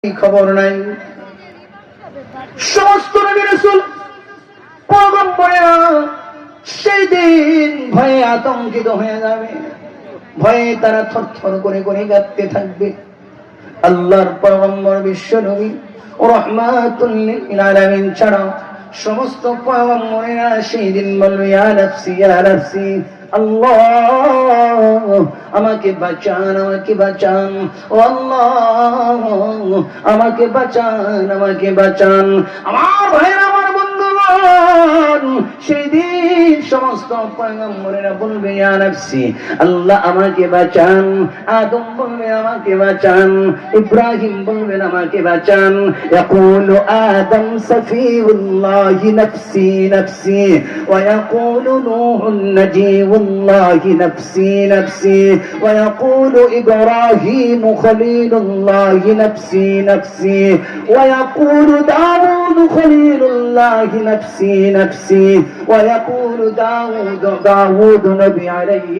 খবর নাই। সমস্ত নবী রাসূল পয়গম্বরেরা সেই দিন ভয়ে আতঙ্কিত হয়ে যাবে, ভয়ে তারা থরথর করে করে কাঁপতে থাকবে। আল্লাহর পয়গম্বর বিশ্ব নবী রাহমাতুল লিল আলামিন ছাড়া সমস্ত পয়গম্বরেরা সেই দিন বলবে ইয়া নাফসি ইয়া নাফসি, আল্লাহ আমাকে বাঁচান, আমাকে বাঁচান, ও আল্লাহ আমাকে বাঁচান, আমাকে বাঁচান। আমার ভাইরা, আমার বন্ধুগণ, সেই দিন সমস্ত পয়গম্বরেরা বলবে ইয়া নাফসি, আল্লাহ আমাকে বাঁচান। আদম বলবে আমাকে বাঁচান, ইব্রাহিম বলবেন আমাকে বাঁচান। ইয়াকুলু আদম সফিউল্লাহি নাফসি নাফসি, ওয়া ইয়াকুলু নূহুন নাজিউল্লাহি নাফসি নাফসি, ওয়া ইয়াকুলু ইব্রাহিম খলিলুল্লাহি নাফসি নাফসি, ওয়া ইয়াকুলু দাউদ খলিলুল্লাহি নাফসি নাফসি, ওয়া ইয়াকুলু দাউদ নবী আলাইহি